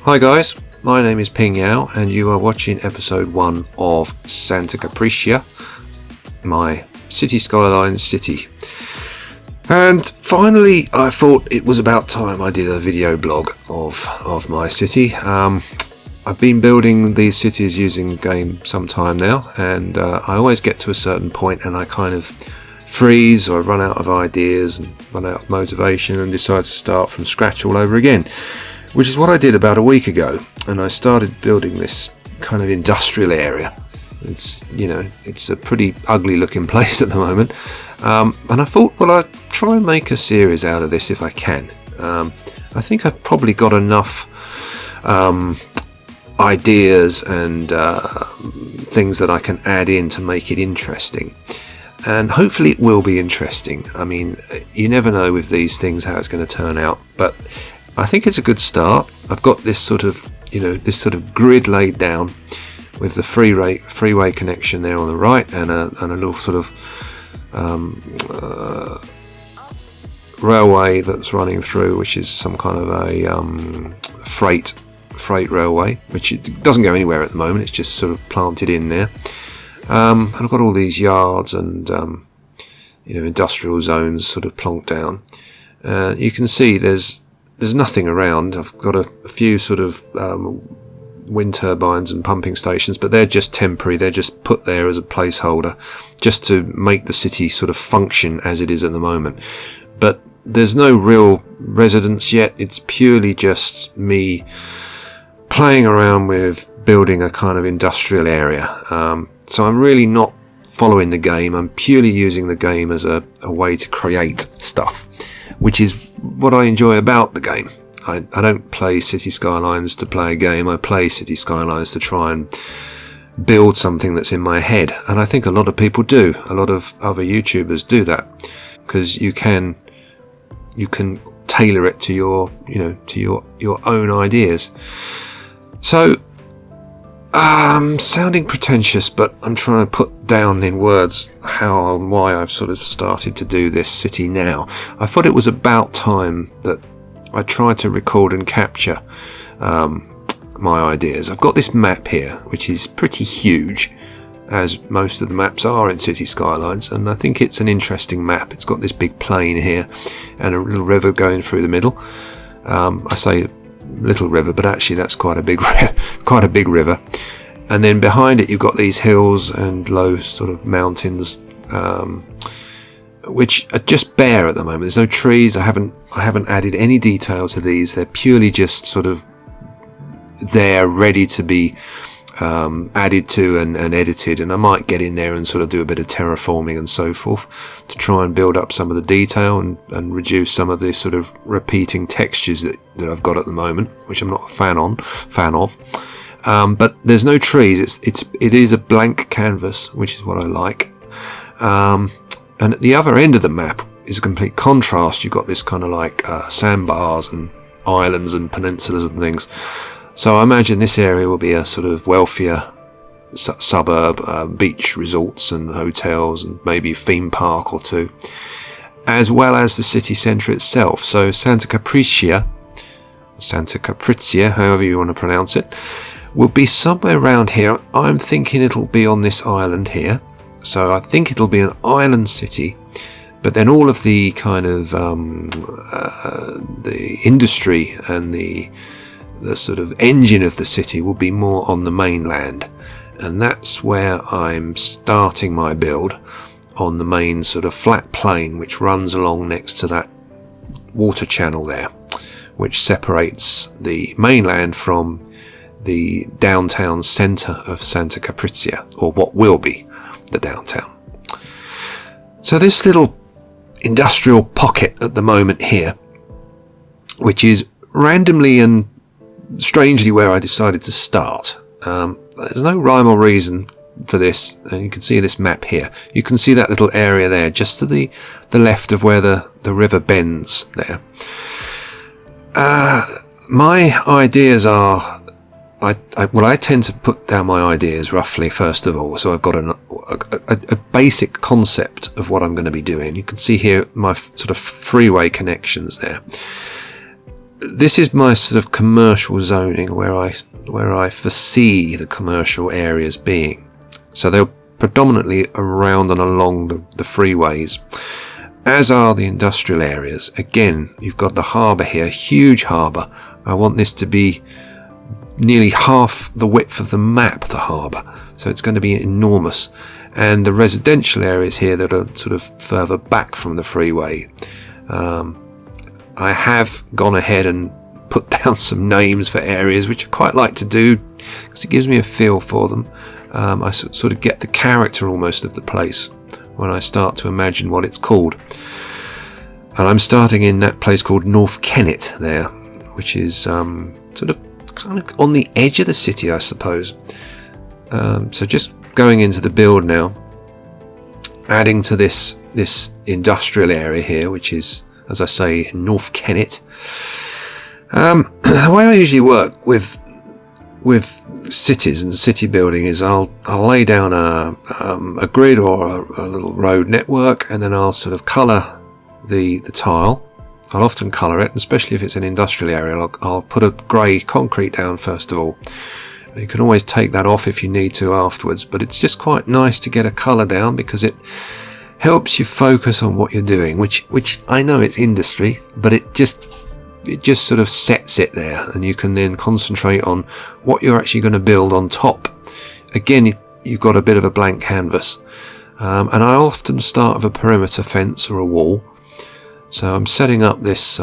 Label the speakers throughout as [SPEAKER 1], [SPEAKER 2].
[SPEAKER 1] Hi guys, my name is Ping Yao and you are watching episode 1 of Santa Capricia, my city Skylines City. And finally I thought it was about time I did a video blog of my city. I've been building these cities using the game some time now, and I always get to a certain point and I kind of freeze or run out of ideas and run out of motivation and decide to start from scratch all over again, which is what I did about a week ago. And I started building this kind of industrial area. It's a pretty ugly looking place at the moment, and I thought, well, I'll try and make a series out of this if I can. I think I've probably got enough ideas and things that I can add in to make it interesting, and hopefully it will be interesting. I mean, you never know with these things how it's going to turn out, but I think it's a good start. I've got this sort of grid laid down with the freeway connection there on the right, and a little sort of railway that's running through, which is some kind of a freight railway, which it doesn't go anywhere at the moment. It's just sort of planted in there. And I've got all these yards and industrial zones sort of plonked down. You can see there's nothing around. I've got a few sort of wind turbines and pumping stations, but they're just temporary. They're just put there as a placeholder just to make the city sort of function as it is at the moment. But there's no real residents yet. It's purely just me playing around with building a kind of industrial area. So I'm really not following the game. I'm purely using the game as a way to create stuff, which is what I enjoy about the game. I don't play City Skylines to play a game. I play City Skylines to try and build something that's in my head, and I think a lot of people do. A lot of other YouTubers do that, because you can tailor it to your own ideas. So sounding pretentious, but I'm trying to put down in words how and why I've sort of started to do this city now. I thought it was about time that I tried to record and capture my ideas. I've got this map here, which is pretty huge, as most of the maps are in City Skylines, and I think it's an interesting map. It's got this big plain here and a little river going through the middle. I say little river, but actually that's quite a big river. And then behind it you've got these hills and low sort of mountains, which are just bare at the moment. There's no trees. I haven't added any detail to these. They're purely just sort of there, ready to be added to and edited, and I might get in there and sort of do a bit of terraforming and so forth to try and build up some of the detail and reduce some of the sort of repeating textures that I've got at the moment, which I'm not a fan of. But there's no trees. It is a blank canvas, which is what I like. And at the other end of the map is a complete contrast. You've got this kind of like sandbars and islands and peninsulas and things. So I imagine this area will be a sort of wealthier suburb, beach resorts and hotels and maybe a theme park or two, as well as the city centre itself. So Santa Capricia, however you want to pronounce it, will be somewhere around here. I'm thinking it'll be on this island here. So I think it'll be an island city, but then all of the kind of the industry and the sort of engine of the city will be more on the mainland, and that's where I'm starting my build, on the main sort of flat plain which runs along next to that water channel there, which separates the mainland from the downtown centre of Santa Capricia, or what will be the downtown. So this little industrial pocket at the moment here, which is randomly and strangely where I decided to start. There's no rhyme or reason for this, and you can see this map here. You can see that little area there just to the left of where the river bends there. My ideas are, I tend to put down my ideas roughly first of all, so I've got a basic concept of what I'm going to be doing. You can see here my sort of freeway connections there. this is my sort of commercial zoning where I foresee the commercial areas being. So they're predominantly around and along the freeways, as are the industrial areas. Again, you've got the harbour here, huge harbour. I want this to be nearly half the width of the map, the harbour. So it's going to be enormous. And the residential areas here that are sort of further back from the freeway. I have gone ahead and put down some names for areas, which I quite like to do because it gives me a feel for them. I sort of get the character almost of the place when I start to imagine what it's called. And I'm starting in that place called North Kennet there, which is sort of kind of on the edge of the city, I suppose. So just going into the build now, adding to this industrial area here, which is, as I say, North Kennet. The way I usually work with cities and city building is I'll lay down a grid or a little road network, and then I'll sort of colour the tile. I'll often colour it, especially if it's an industrial area. I'll put a grey concrete down first of all. You can always take that off if you need to afterwards, but it's just quite nice to get a colour down because it helps you focus on what you're doing, which I know it's industry, but it just sort of sets it there, and you can then concentrate on what you're actually going to build on top. Again, you've got a bit of a blank canvas, and I often start with a perimeter fence or a wall. So I'm setting up this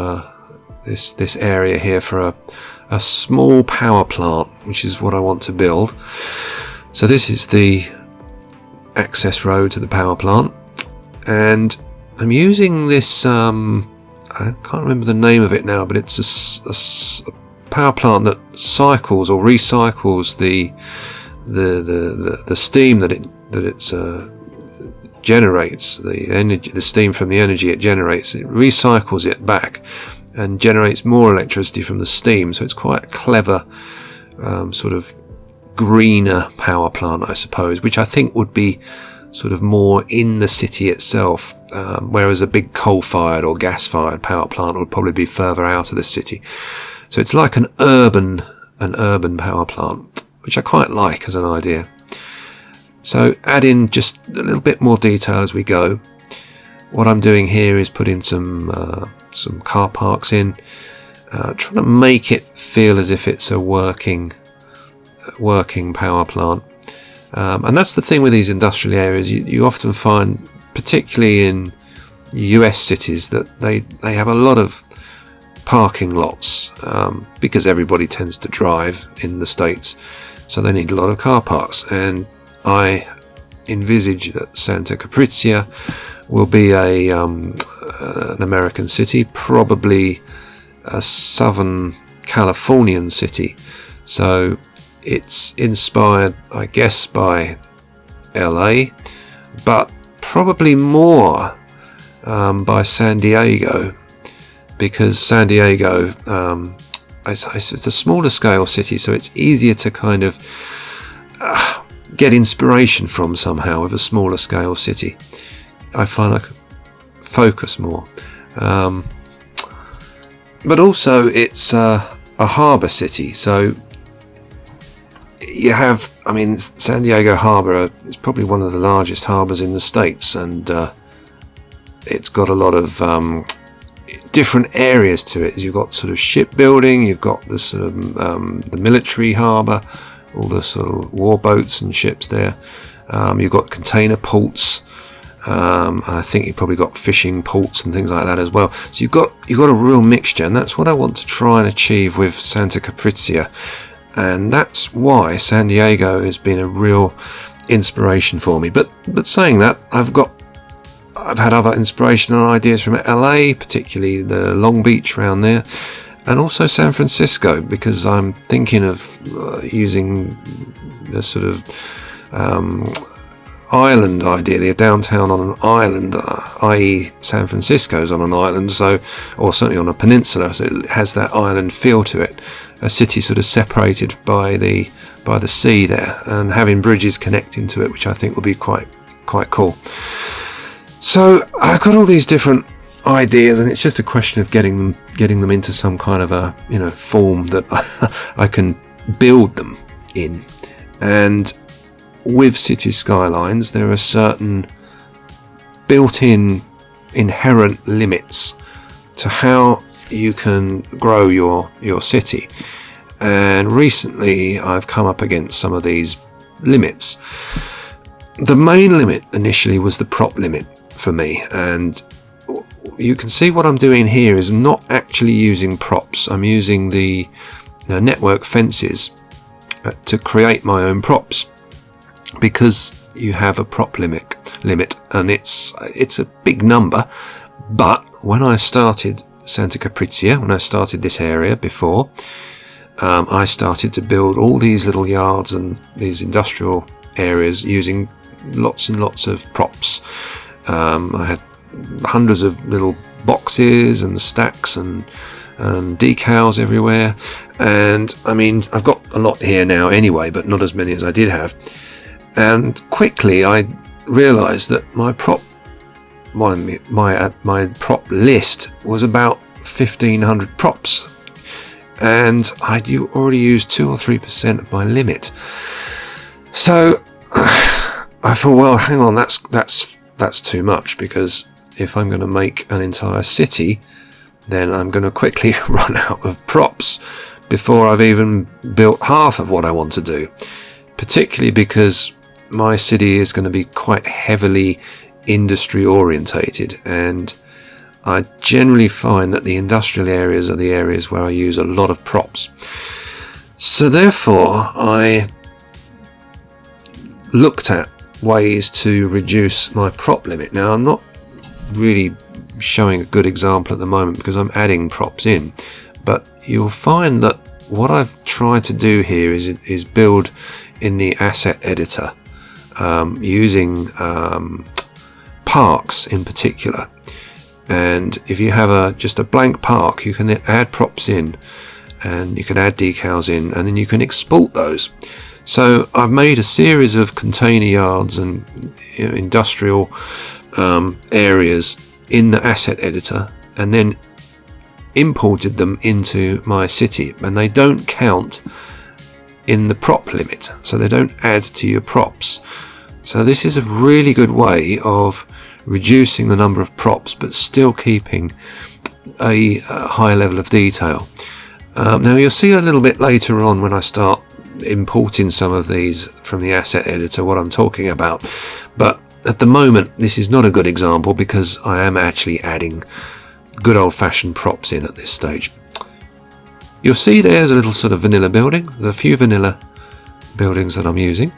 [SPEAKER 1] area here for a small power plant, which is what I want to build. So this is the access road to the power plant, and I'm using this I can't remember the name of it now, but it's a power plant that cycles or recycles the steam that it generates, the steam from the energy it generates. It recycles it back and generates more electricity from the steam. So it's quite a clever sort of greener power plant, I suppose, which I think would be sort of more in the city itself, whereas a big coal-fired or gas-fired power plant would probably be further out of the city. So it's like an urban power plant, which I quite like as an idea. So add in just a little bit more detail as we go. What I'm doing here is putting some car parks in, trying to make it feel as if it's a working power plant. And that's the thing with these industrial areas. You often find, particularly in US cities, that they have a lot of parking lots because everybody tends to drive in the States, so they need a lot of car parks. And I envisage that Santa Capricia will be an American city, probably a Southern Californian city. So it's inspired, I guess, by LA, but probably more by San Diego, because San Diego it's a smaller scale city, so it's easier to kind of get inspiration from somehow with a smaller scale city. I find I can focus more, but also it's a harbour city, so you have, I mean, San Diego Harbour is probably one of the largest harbours in the States, and it's got a lot of different areas to it. You've got sort of shipbuilding, you've got the sort of the military harbour, all the sort of war boats and ships there. You've got container ports. I think you've probably got fishing ports and things like that as well. So you've got a real mixture, and that's what I want to try and achieve with Santa Capricia. And that's why San Diego has been a real inspiration for me. But saying that, I've had other inspiration and ideas from LA, particularly the Long Beach around there, and also San Francisco, because I'm thinking of using the sort of island idea, the downtown on an island, i.e. San Francisco's on an island, so, or certainly on a peninsula, so it has that island feel to it. A city sort of separated by the sea there, and having bridges connecting to it, which I think will be quite cool. So I've got all these different ideas, and it's just a question of getting them into some kind of a form that I can build them in. And with City Skylines, there are certain built-in inherent limits to how you can grow your city. And recently I've come up against some of these limits. The main limit initially was the prop limit for me, and you can see what I'm doing here is I'm not actually using props. I'm using the network fences to create my own props, because you have a prop limit, and it's a big number. But when I started Santa Capricia, when I started this area before, I started to build all these little yards and these industrial areas using lots and lots of props. I had hundreds of little boxes and stacks and decals everywhere, and I mean, I've got a lot here now anyway, but not as many as I did have. And quickly I realized that my prop list was about 1,500 props, and I'd already used 2 or 3% of my limit. So I thought, well, hang on, that's too much, because if I'm going to make an entire city, then I'm going to quickly run out of props before I've even built half of what I want to do, particularly because my city is going to be quite heavily industry orientated, and I generally find that the industrial areas are the areas where I use a lot of props. So therefore I looked at ways to reduce my prop limit. Now, I'm not really showing a good example at the moment because I'm adding props in, but you'll find that what I've tried to do here is build in the asset editor, using parks in particular. And if you have just a blank park, you can then add props in, and you can add decals in, and then you can export those. So I've made a series of container yards and industrial areas in the asset editor, and then imported them into my city, and they don't count in the prop limit, so they don't add to your props. So this is a really good way of reducing the number of props but still keeping a high level of detail. Now you'll see a little bit later on when I start importing some of these from the asset editor what I'm talking about, but at the moment this is not a good example because I am actually adding good old-fashioned props in at this stage. You'll see there's a little sort of vanilla building. There's a few vanilla buildings that I'm using.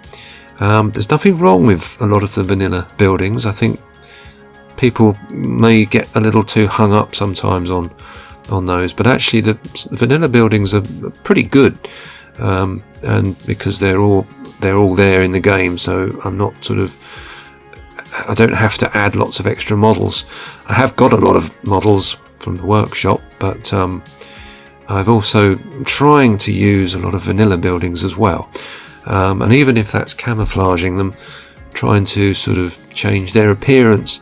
[SPEAKER 1] There's nothing wrong with a lot of the vanilla buildings. I think people may get a little too hung up sometimes on those, but actually the vanilla buildings are pretty good, and because they're all there in the game, so I don't have to add lots of extra models. I have got a lot of models from the workshop, but I've also trying to use a lot of vanilla buildings as well, and even if that's camouflaging them, trying to sort of change their appearance,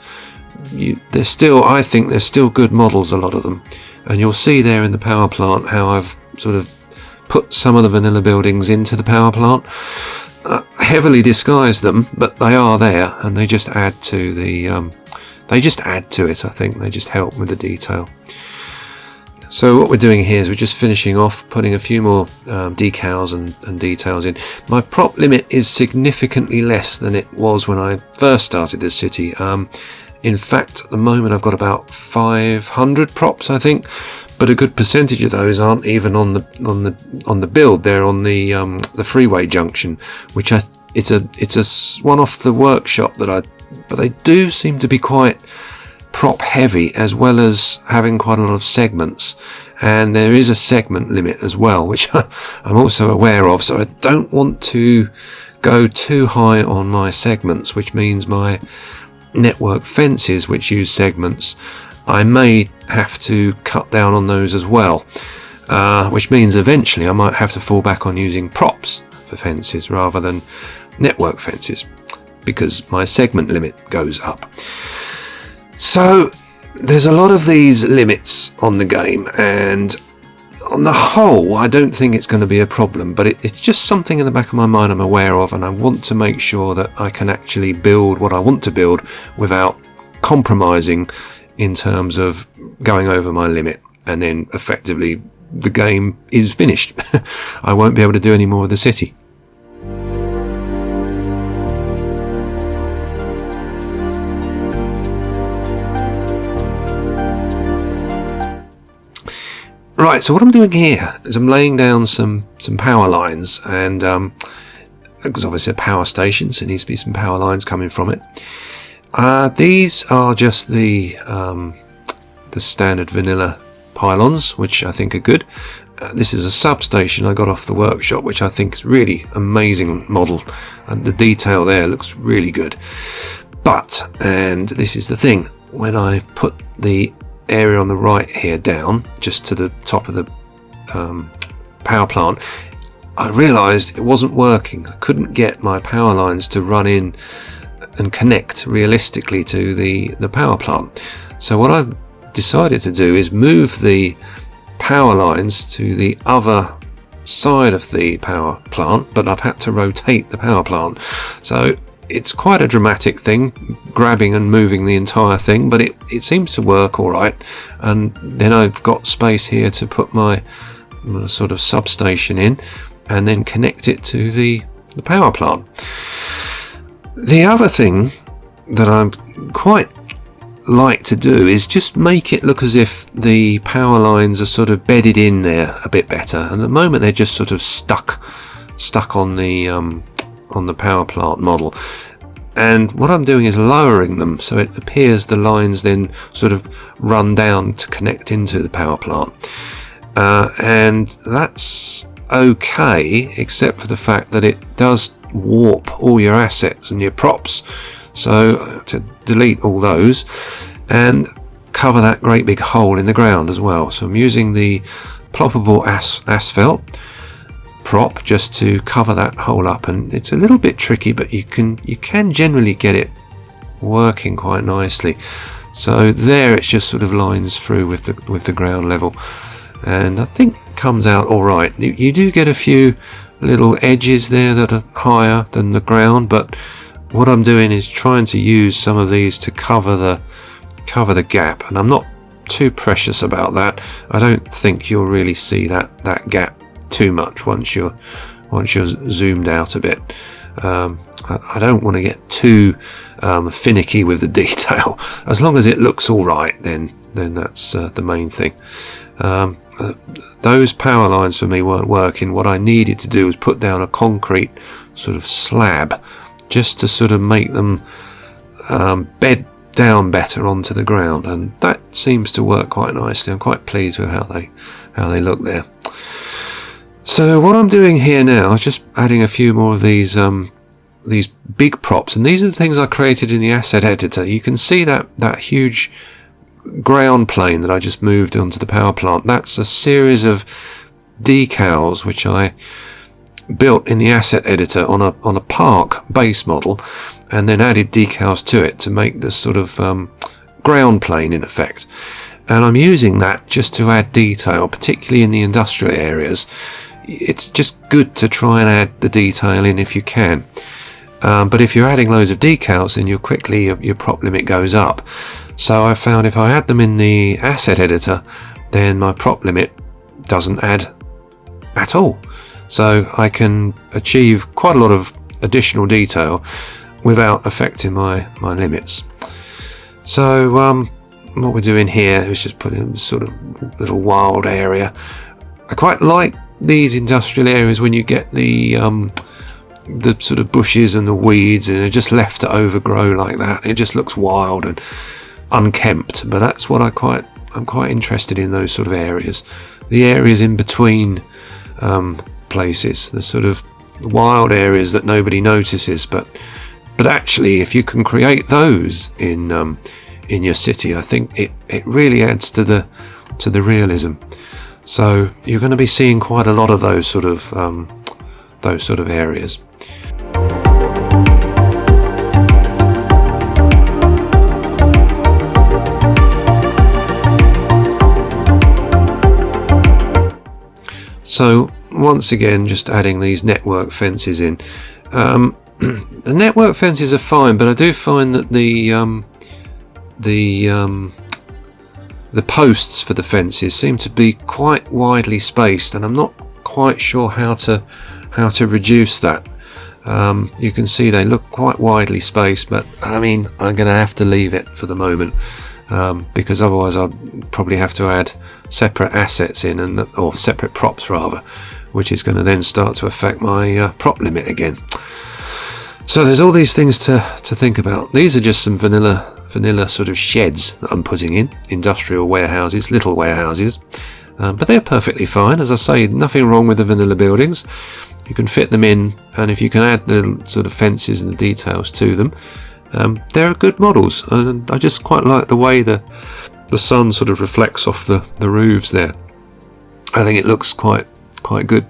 [SPEAKER 1] I think they're still good models, a lot of them. And you'll see there in the power plant how I've sort of put some of the vanilla buildings into the power plant, heavily disguised them, but they are there, and they just add to it. I think they just help with the detail. So what we're doing here is we're just finishing off putting a few more decals and details in. My prop limit is significantly less than it was when I first started this city. In fact, at the moment I've got about 500 props, I think, but a good percentage of those aren't even on the build. They're on the freeway junction, which it's a one off the workshop but they do seem to be quite prop heavy, as well as having quite a lot of segments, and there is a segment limit as well, which I'm also aware of. So I don't want to go too high on my segments, which means my network fences, which use segments, I may have to cut down on those as well, which means eventually I might have to fall back on using props for fences rather than network fences, because my segment limit goes up. So there's a lot of these limits on the game, and on the whole, I don't think it's going to be a problem, but it's just something in the back of my mind I'm aware of, and I want to make sure that I can actually build what I want to build without compromising in terms of going over my limit, and then effectively the game is finished. I won't be able to do any more of the city. Right, so what I'm doing here is I'm laying down some power lines, and because obviously a power station, so there needs to be some power lines coming from it. These are just the standard vanilla pylons, which I think are good. This is a substation I got off the workshop, which I think is really amazing model, and the detail there looks really good. But, and this is the thing, when I put the area on the right here down, just to the top of the power plant, I realised it wasn't working. I couldn't get my power lines to run in and connect realistically to the power plant. So what I've decided to do is move the power lines to the other side of the power plant, but I've had to rotate the power plant. So it's quite a dramatic thing, grabbing and moving the entire thing, but it seems to work all right. And then I've got space here to put my sort of substation in, and then connect it to the power plant. The other thing that I quite like to do is just make it look as if the power lines are sort of bedded in there a bit better. And at the moment they're just sort of stuck on the power plant model, and what I'm doing is lowering them so it appears the lines then sort of run down to connect into the power plant, and that's okay, except for the fact that it does warp all your assets and your props. So to delete all those and cover that great big hole in the ground as well. So I'm using the ploppable asphalt prop just to cover that hole up, and it's a little bit tricky, but you can generally get it working quite nicely. So there it's just sort of lines through with the ground level, and I think it comes out all right. You do get a few little edges there that are higher than the ground, but what I'm doing is trying to use some of these to cover the gap, and I'm not too precious about that. I don't think you'll really see that gap too much once you're zoomed out a bit. I don't want to get too finicky with the detail. As long as it looks all right, then that's the main thing. Those power lines for me weren't working. What I needed to do was put down a concrete sort of slab just to sort of make them bed down better onto the ground, and that seems to work quite nicely. I'm quite pleased with how they look there. So what I'm doing here now is just adding a few more of these big props, and these are the things I created in the asset editor. You can see that huge ground plane that I just moved onto the power plant. That's a series of decals which I built in the asset editor on a park base model, and then added decals to it to make this sort of ground plane in effect. And I'm using that just to add detail, particularly in the industrial areas. It's just good to try and add the detail in if you can. But if you're adding loads of decals, then your prop limit goes up. So I found if I add them in the asset editor, then my prop limit doesn't add at all. So I can achieve quite a lot of additional detail without affecting my limits. So what we're doing here is just putting in sort of little wild area. I quite like these industrial areas when you get the sort of bushes and the weeds, and they're just left to overgrow like that. It just looks wild and unkempt, but that's what I'm quite interested in, those sort of areas. The areas in between places, the sort of wild areas that nobody notices, but actually if you can create those in your city, I think it really adds to the realism. So you're going to be seeing quite a lot of those sort of areas. So once again, just adding these network fences in. The network fences are fine, but I do find that the posts for the fences seem to be quite widely spaced, and I'm not quite sure how to reduce that. You can see they look quite widely spaced, but I mean, I'm going to have to leave it for the moment, because otherwise I'll probably have to add separate assets in, or separate props rather, which is going to then start to affect my prop limit again. So there's all these things to think about. These are just some vanilla sort of sheds that I'm putting in, industrial warehouses, little warehouses, but they're perfectly fine. As I say, nothing wrong with the vanilla buildings. You can fit them in, and if you can add the sort of fences and the details to them, they're good models, and I just quite like the way the sun sort of reflects off the roofs there. I think it looks quite good.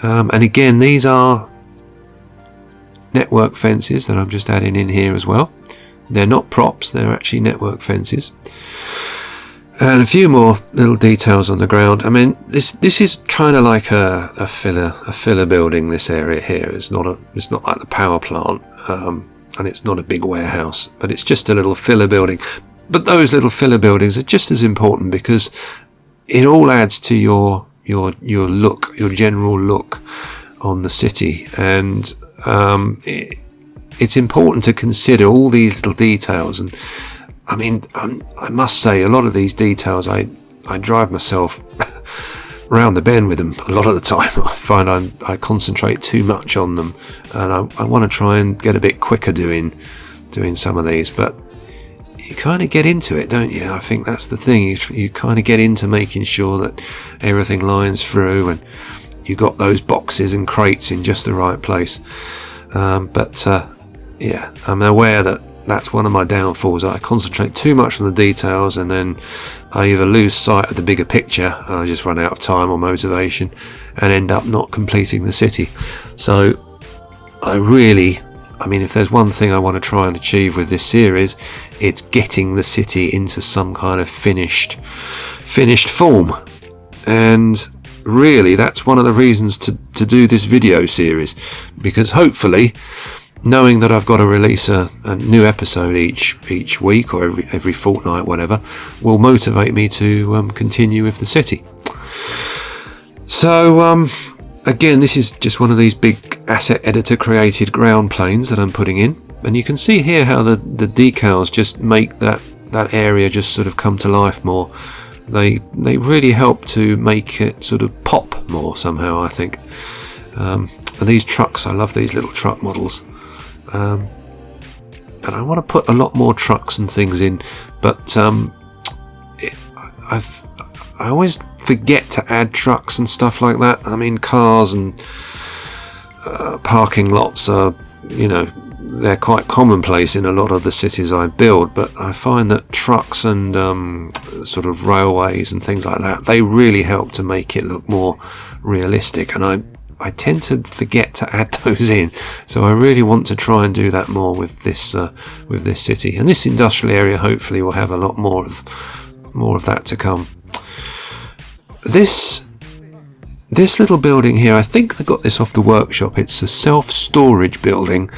[SPEAKER 1] And again, these are network fences that I'm just adding in here as well. They're not props, they're actually network fences. And a few more little details on the ground. I mean, this is kind of like a filler building. This area here, it's not like the power plant, and it's not a big warehouse, but it's just a little filler building. But those little filler buildings are just as important, because it all adds to your look, your general look on the city, and it's important to consider all these little details. And I mean, I must say, a lot of these details, I drive myself round the bend with them a lot of the time. I find I concentrate too much on them, and I want to try and get a bit quicker doing some of these, but you kind of get into it, don't you? I think that's the thing. You kind of get into making sure that everything lines through, and you got those boxes and crates in just the right place. Yeah, I'm aware that that's one of my downfalls. I concentrate too much on the details, and then I either lose sight of the bigger picture, and I just run out of time or motivation and end up not completing the city. So I mean, if there's one thing I want to try and achieve with this series, it's getting the city into some kind of finished form. And really, that's one of the reasons to do this video series, because hopefully, knowing that I've got to release a new episode each week, or every fortnight, whatever, will motivate me to continue with the city. So again, this is just one of these big asset editor created ground planes that I'm putting in, and you can see here how the decals just make that area just sort of come to life more. They really help to make it sort of pop more somehow, I think. And these trucks, I love these little truck models. And I want to put a lot more trucks and things in, but I always forget to add trucks and stuff like that. I mean, cars and parking lots are, they're quite commonplace in a lot of the cities I build, but I find that trucks and sort of railways and things like that, they really help to make it look more realistic, and I tend to forget to add those in, so I really want to try and do that more with this city, and this industrial area hopefully will have a lot more of that to come. This little building here, I think I got this off the workshop. It's a self-storage building,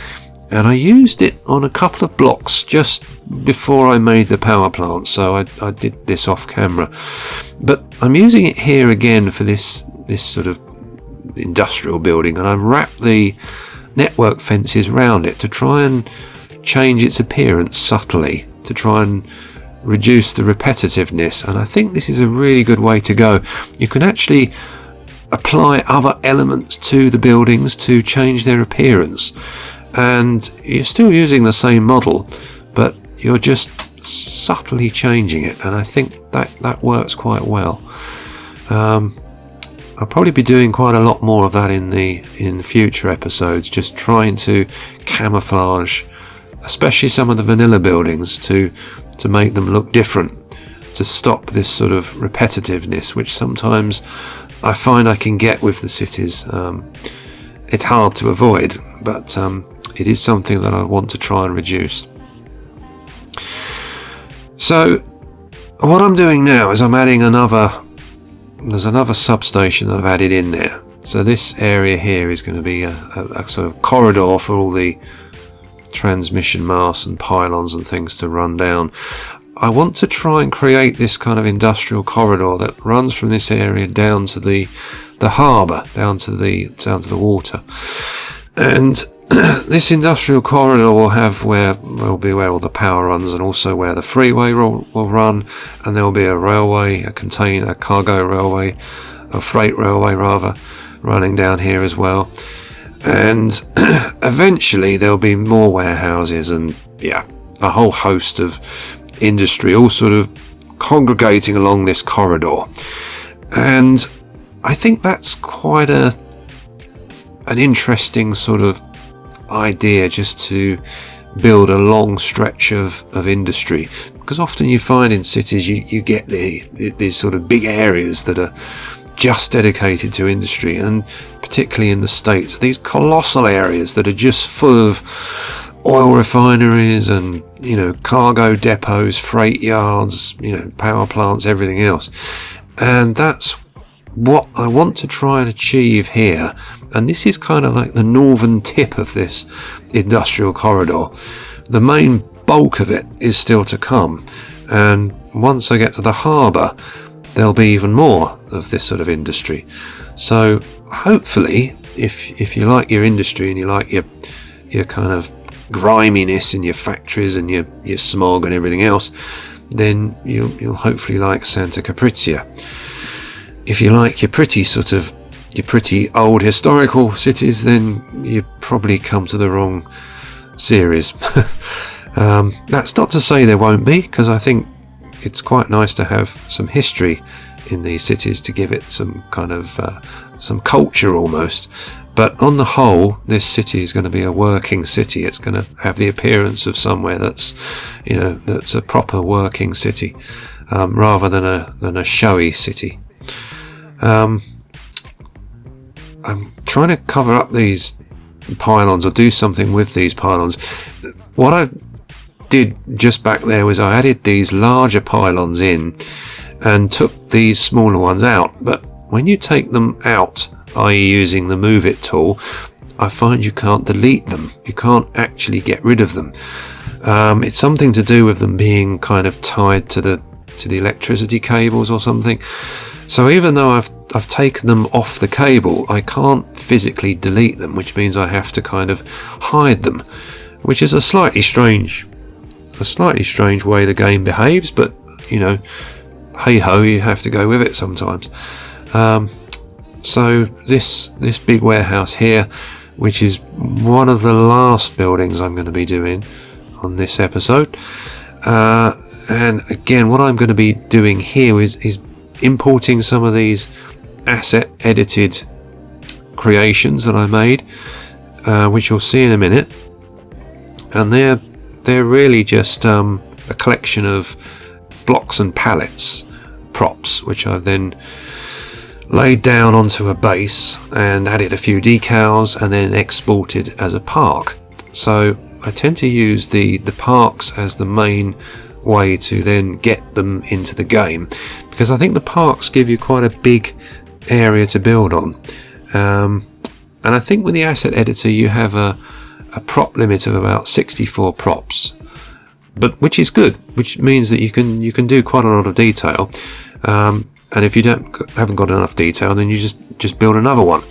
[SPEAKER 1] and I used it on a couple of blocks just before I made the power plant, so I did this off camera, but I'm using it here again for this sort of industrial building, and I wrapped the network fences around it to try and change its appearance subtly, to try and reduce the repetitiveness, and I think this is a really good way to go. You can actually apply other elements to the buildings to change their appearance, and you're still using the same model, but you're just subtly changing it, and I think that works quite well. I'll probably be doing quite a lot more of that in future episodes, just trying to camouflage, especially some of the vanilla buildings, to make them look different, to stop this sort of repetitiveness, which sometimes I find I can get with the cities. It's hard to avoid, but it is something that I want to try and reduce. So what I'm doing now is I'm adding another there's another substation that I've added in there. So this area here is going to be a sort of corridor for all the transmission masts and pylons and things to run down. I want to try and create this kind of industrial corridor that runs from this area down to the harbour, down to the water. And this industrial corridor will be where all the power runs, and also where the freeway will run, and there will be a railway, a cargo railway, a freight railway rather, running down here as well. And eventually there'll be more warehouses and a whole host of industry all sort of congregating along this corridor. And I think that's quite an interesting sort of idea, just to build a long stretch of industry, because often you find in cities you get these sort of big areas that are just dedicated to industry, and particularly in the States, these colossal areas that are just full of oil refineries and cargo depots, freight yards, power plants, everything else. And that's what I want to try and achieve here. And this is kind of like the northern tip of this industrial corridor. The main bulk of it is still to come, and once I get to the harbour, there'll be even more of this sort of industry. So hopefully, if you like your industry and you like your kind of griminess in your factories and your smog and everything else, then you'll hopefully like Santa Capricia. If you like your pretty old historical cities, then you probably come to the wrong series. That's not to say there won't be, because I think it's quite nice to have some history in these cities to give it some kind of some culture almost. But on the whole, this city is going to be a working city. It's going to have the appearance of somewhere that's a proper working city, rather than a showy city. I'm trying to cover up these pylons, or do something with these pylons. What I did just back there was I added these larger pylons in and took these smaller ones out. But when you take them out, i.e. using the Move It tool, I find you can't delete them. You can't actually get rid of them. It's something to do with them being kind of tied to the electricity cables or something. So even though I've taken them off the cable, I can't physically delete them, which means I have to kind of hide them, which is a slightly strange way the game behaves, but hey ho, you have to go with it sometimes. So this big warehouse here, which is one of the last buildings I'm going to be doing on this episode, and again, what I'm going to be doing here is importing some of these asset edited creations that I made, which you'll see in a minute, and they're really just a collection of blocks and pallets, props, which I've then laid down onto a base and added a few decals and then exported as a park. So I tend to use the parks as the main way to then get them into the game, because I think the parks give you quite a big area to build on, and I think with the asset editor you have a prop limit of about 64 props, but which is good, which means that you can do quite a lot of detail, and if you haven't got enough detail, then you just build another one.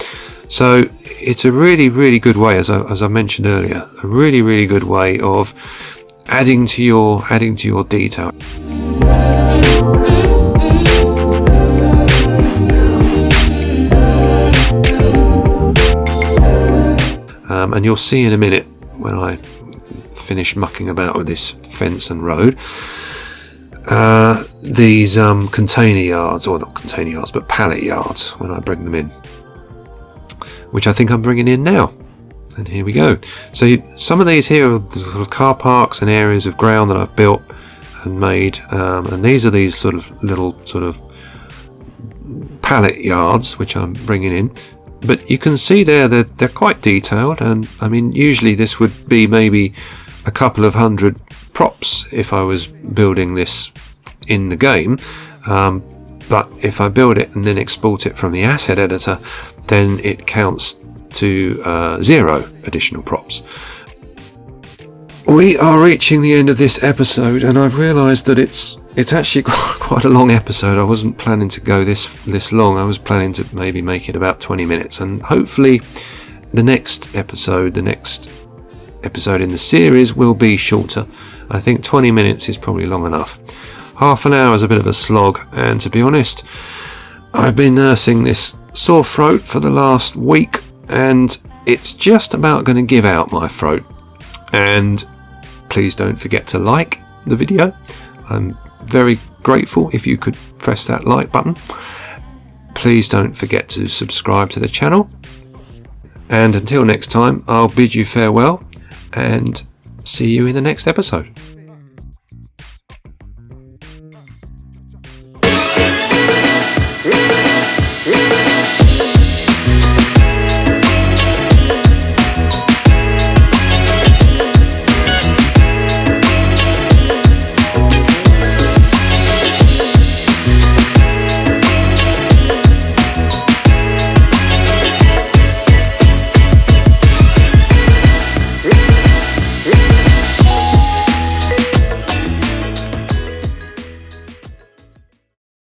[SPEAKER 1] So it's a really, really good way, as I mentioned earlier, a really, really good way of adding to your detail. And you'll see in a minute when I finish mucking about with this fence and road, these container yards, or not container yards, but pallet yards, when I bring them in, which I think I'm bringing in now. And here we go. So some of these here are the sort of car parks and areas of ground that I've built and made, and these are these sort of little sort of pallet yards which I'm bringing in. But you can see there that they're quite detailed, and I mean usually this would be maybe a couple of hundred props if I was building this in the game, but if I build it and then export it from the asset editor, then it counts to 0 additional props. We are reaching the end of this episode, and I've realised that it's actually quite a long episode. I wasn't planning to go this long. I was planning to maybe make it about 20 minutes, and hopefully the next episode in the series will be shorter. I think 20 minutes is probably long enough. Half an hour is a bit of a slog, and to be honest, I've been nursing this sore throat for the last week, and it's just about going to give out, my throat. And please don't forget to like the video. I'm very grateful if you could press that like button. Please don't forget to subscribe to the channel. And until next time, I'll bid you farewell and see you in the next episode.